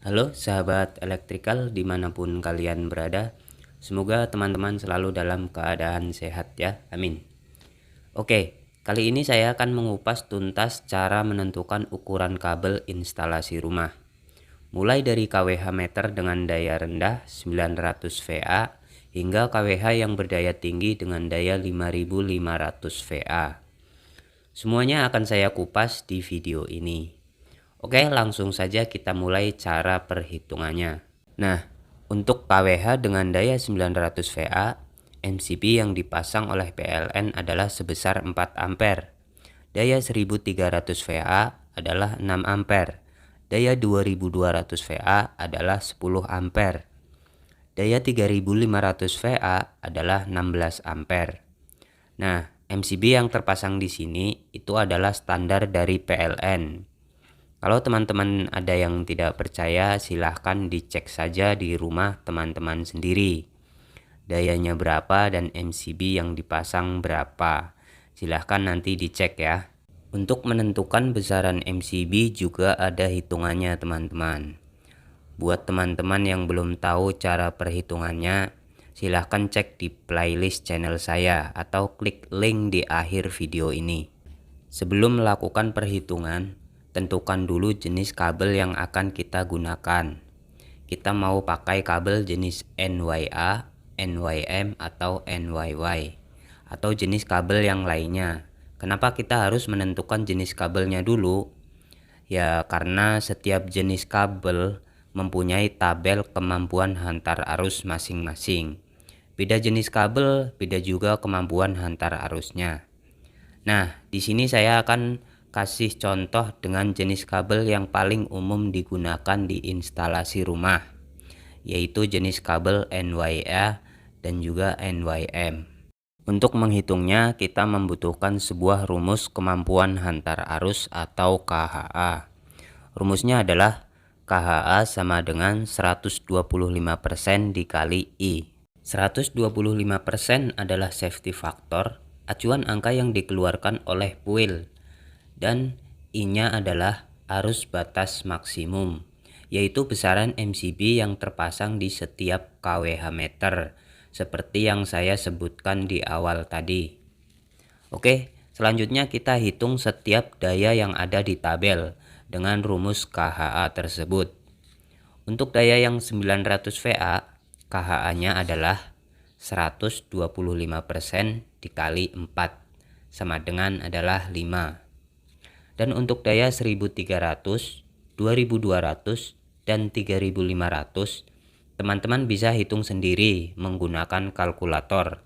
Halo sahabat elektrikal dimanapun kalian berada. Semoga teman-teman selalu dalam keadaan sehat ya, amin. Oke, kali ini saya akan mengupas tuntas cara menentukan ukuran kabel instalasi rumah. Mulai dari kWh meter dengan daya rendah 900 VA hingga kWh yang berdaya tinggi dengan daya 5500 VA. Semuanya akan saya kupas di video ini. Oke, langsung saja kita mulai cara perhitungannya. Nah, untuk kWh dengan daya 900 VA, MCB yang dipasang oleh PLN adalah sebesar 4 ampere. Daya 1300 VA adalah 6 ampere. Daya 2200 VA adalah 10 ampere. Daya 3500 VA adalah 16 ampere. Nah, MCB yang terpasang di sini itu adalah standar dari PLN. Kalau teman-teman ada yang tidak percaya, silahkan dicek saja di rumah teman-teman sendiri. Dayanya berapa dan MCB yang dipasang berapa. Silahkan nanti dicek ya. Untuk menentukan besaran MCB juga ada hitungannya teman-teman. Buat teman-teman yang belum tahu cara perhitungannya, silahkan cek di playlist channel saya atau klik link di akhir video ini. Sebelum melakukan perhitungan, tentukan dulu jenis kabel yang akan kita gunakan. Kita mau pakai kabel jenis NYA, NYM, atau NYY, atau jenis kabel yang lainnya. Kenapa kita harus menentukan jenis kabelnya dulu? Ya, karena setiap jenis kabel mempunyai tabel kemampuan hantar arus masing-masing. Beda jenis kabel, beda juga kemampuan hantar arusnya. Nah, di sini saya akan kasih contoh dengan jenis kabel yang paling umum digunakan di instalasi rumah, yaitu jenis kabel NYA dan juga NYM. Untuk menghitungnya, kita membutuhkan sebuah rumus kemampuan hantar arus atau KHA. Rumusnya adalah KHA sama dengan 125% dikali I. 125% adalah safety factor, acuan angka yang dikeluarkan oleh PUIL, dan I-nya adalah arus batas maksimum, yaitu besaran MCB yang terpasang di setiap kWh meter, seperti yang saya sebutkan di awal tadi. Oke, selanjutnya kita hitung setiap daya yang ada di tabel dengan rumus KHA tersebut. Untuk daya yang 900 VA, KHA-nya adalah 125% dikali 4 sama dengan adalah 5. Dan untuk daya 1300, 2200, dan 3500, teman-teman bisa hitung sendiri menggunakan kalkulator.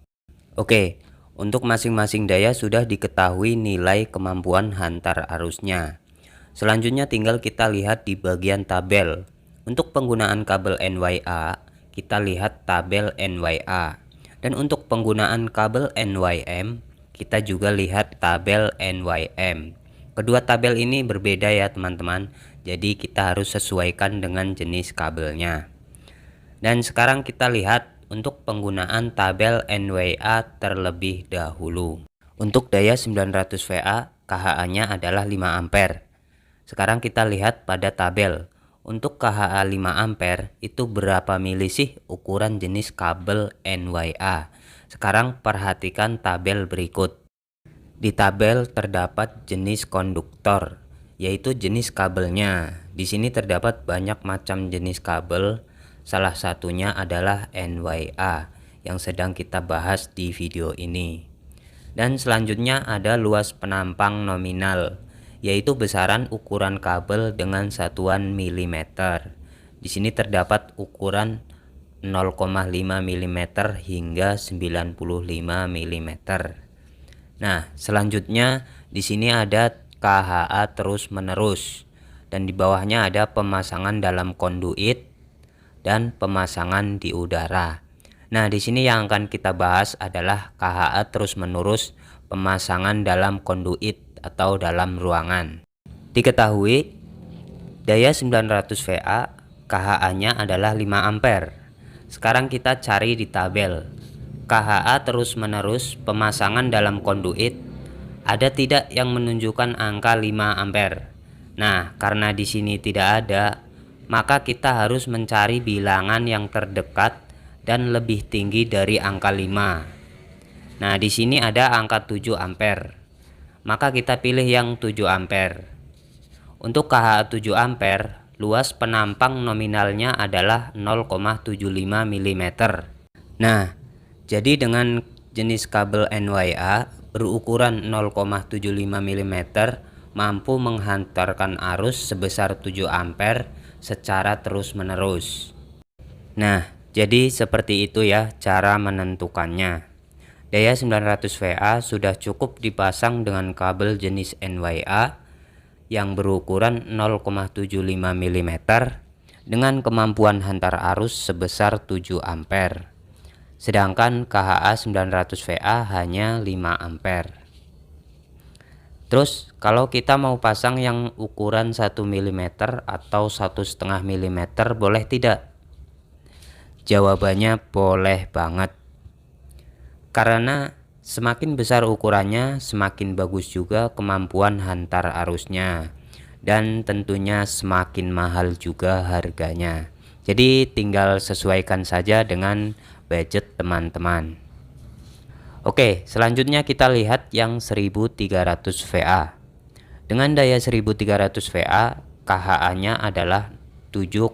Oke, untuk masing-masing daya sudah diketahui nilai kemampuan hantar arusnya. Selanjutnya tinggal kita lihat di bagian tabel. Untuk penggunaan kabel NYA, kita lihat tabel NYA. Dan untuk penggunaan kabel NYM, kita juga lihat tabel NYM. Kedua tabel ini berbeda ya teman-teman, jadi kita harus sesuaikan dengan jenis kabelnya. Dan sekarang kita lihat untuk penggunaan tabel NYA terlebih dahulu. Untuk daya 900 VA, KHA-nya adalah 5 ampere. Sekarang kita lihat pada tabel. Untuk KHA 5 ampere itu berapa mili sih ukuran jenis kabel NYA? Sekarang perhatikan tabel berikut. Di tabel terdapat jenis konduktor, yaitu jenis kabelnya. Di sini terdapat banyak macam jenis kabel, salah satunya adalah NYA yang sedang kita bahas di video ini. Dan selanjutnya ada luas penampang nominal, yaitu besaran ukuran kabel dengan satuan milimeter. Di sini terdapat ukuran 0,5 mm hingga 95 mm. Nah, selanjutnya di sini ada KHA terus-menerus, dan di bawahnya ada pemasangan dalam konduit dan pemasangan di udara. Nah, di sini yang akan kita bahas adalah KHA terus-menerus pemasangan dalam konduit atau dalam ruangan. Diketahui daya 900 VA, KHA-nya adalah 5 ampere. Sekarang kita cari di tabel. KHA terus-menerus pemasangan dalam konduit, ada tidak yang menunjukkan angka 5 ampere? Nah, karena di sini tidak ada, maka kita harus mencari bilangan yang terdekat dan lebih tinggi dari angka 5. Nah, di sini ada angka 7 ampere. Maka kita pilih yang 7 ampere. Untuk KHA 7 ampere, luas penampang nominalnya adalah 0,75 mm. Nah, jadi dengan jenis kabel NYA berukuran 0,75 mm mampu menghantarkan arus sebesar 7 ampere secara terus-menerus. Nah, jadi seperti itu ya cara menentukannya. Daya 900 VA sudah cukup dipasang dengan kabel jenis NYA yang berukuran 0,75 mm dengan kemampuan hantar arus sebesar 7 ampere. Sedangkan KHA 900 VA hanya 5 ampere. Terus kalau kita mau pasang yang ukuran 1 mm atau 1,5 mm boleh tidak? Jawabannya boleh banget. Karena semakin besar ukurannya semakin bagus juga kemampuan hantar arusnya. Dan tentunya semakin mahal juga harganya. Jadi tinggal sesuaikan saja dengan budget teman-teman. Oke, selanjutnya kita lihat yang 1300 VA. Dengan daya 1300 VA, KHA-nya adalah 7,5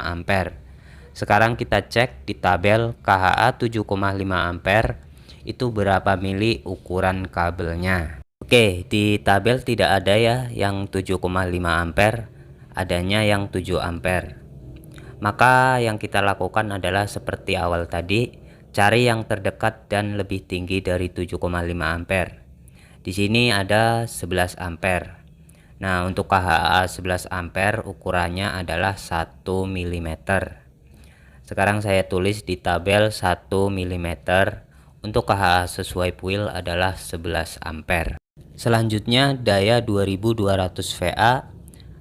ampere. Sekarang kita cek di tabel KHA 7,5 ampere itu berapa mili ukuran kabelnya. Oke, di tabel tidak ada ya yang 7,5 ampere, adanya yang 7 ampere. Maka yang kita lakukan adalah seperti awal tadi, cari yang terdekat dan lebih tinggi dari 7,5 ampere. Di sini ada 11 ampere. Nah, untuk KHA 11 ampere ukurannya adalah 1 mm. Sekarang saya tulis di tabel 1 mm. Untuk KHA sesuai puil adalah 11 ampere. Selanjutnya daya 2200 VA,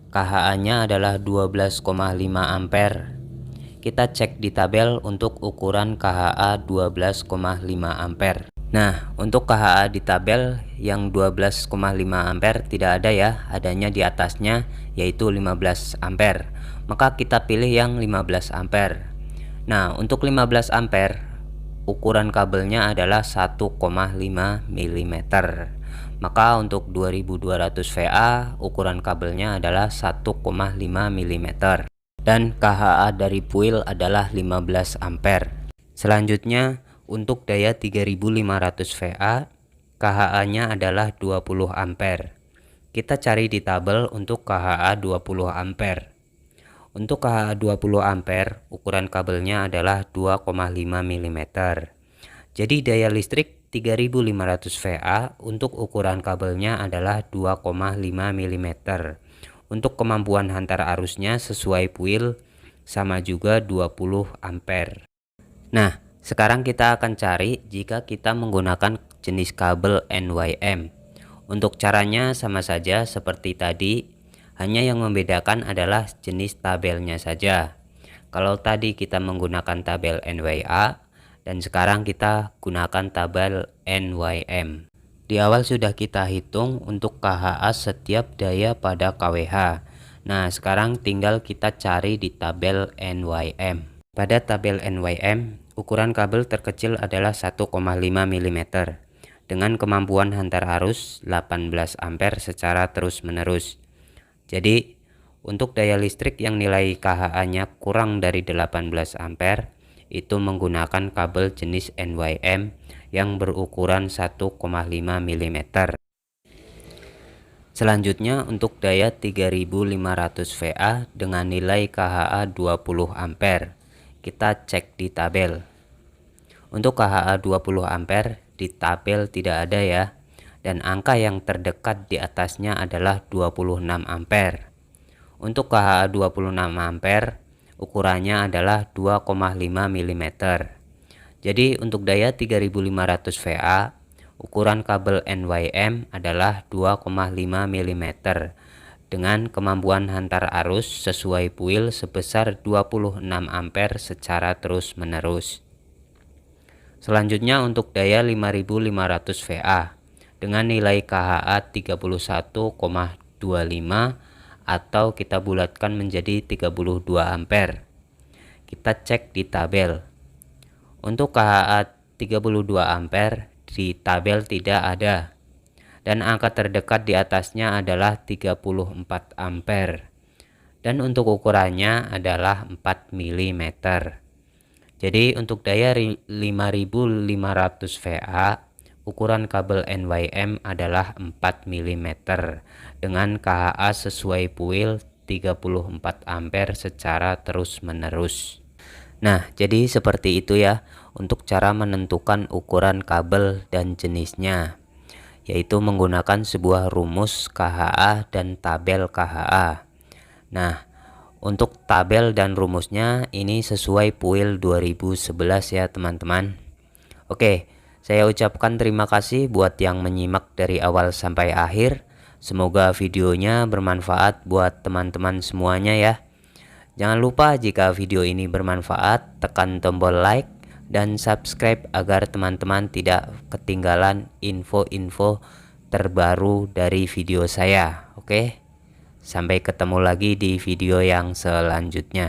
KHA-nya adalah 12,5 ampere. Kita cek di tabel untuk ukuran KHA 12,5 ampere. Nah, untuk KHA di tabel yang 12,5 ampere tidak ada ya, adanya di atasnya yaitu 15 ampere. Maka kita pilih yang 15 ampere. Nah, untuk 15 ampere ukuran kabelnya adalah 1,5 mm. Maka untuk 2200 VA ukuran kabelnya adalah 1,5 mm. Dan KHA dari puil adalah 15 ampere. Selanjutnya untuk daya 3500 VA, KHA-nya adalah 20 ampere. Kita cari di tabel untuk KHA 20 ampere. Untuk KHA 20 ampere, ukuran kabelnya adalah 2,5 mm. Jadi daya listrik 3500 VA untuk ukuran kabelnya adalah 2,5 mm. Untuk kemampuan hantar arusnya sesuai puil sama juga 20 ampere. Nah, sekarang kita akan cari jika kita menggunakan jenis kabel NYM. Untuk caranya sama saja seperti tadi, hanya yang membedakan adalah jenis tabelnya saja. Kalau tadi kita menggunakan tabel NYA dan sekarang kita gunakan tabel NYM. Di awal sudah kita hitung untuk KHA setiap daya pada kWh. Nah, sekarang tinggal kita cari di tabel NYM. Pada tabel NYM, ukuran kabel terkecil adalah 1,5 mm dengan kemampuan hantar arus 18 ampere secara terus-menerus. Jadi, untuk daya listrik yang nilai KHA-nya kurang dari 18 ampere, itu menggunakan kabel jenis NYM yang berukuran 1,5 mm. Selanjutnya untuk daya 3500 VA dengan nilai KHA 20 ampere. Kita cek di tabel. Untuk KHA 20 ampere di tabel tidak ada ya. Dan angka yang terdekat di atasnya adalah 26 ampere. Untuk KHA 26 ampere ukurannya adalah 2,5 mm. Jadi untuk daya 3500 VA, ukuran kabel NYM adalah 2,5 mm dengan kemampuan hantar arus sesuai puil sebesar 26 ampere secara terus-menerus. Selanjutnya untuk daya 5500 VA dengan nilai KHA 31,25 atau kita bulatkan menjadi 32 ampere. Kita cek di tabel. Untuk KHA 32 ampere di tabel tidak ada. Dan angka terdekat di atasnya adalah 34 ampere. Dan untuk ukurannya adalah 4 mm. Jadi untuk daya 5500 VA, ukuran kabel NYM adalah 4 mm dengan KHA sesuai puil 34 ampere secara terus-menerus. Nah, jadi seperti itu ya untuk cara menentukan ukuran kabel dan jenisnya, yaitu menggunakan sebuah rumus KHA dan tabel KHA. Nah, untuk tabel dan rumusnya ini sesuai puil 2011 ya teman-teman. Oke, saya ucapkan terima kasih buat yang menyimak dari awal sampai akhir. Semoga videonya bermanfaat buat teman-teman semuanya ya. Jangan lupa jika video ini bermanfaat, tekan tombol like dan subscribe agar teman-teman tidak ketinggalan info-info terbaru dari video saya. Oke, sampai ketemu lagi di video yang selanjutnya.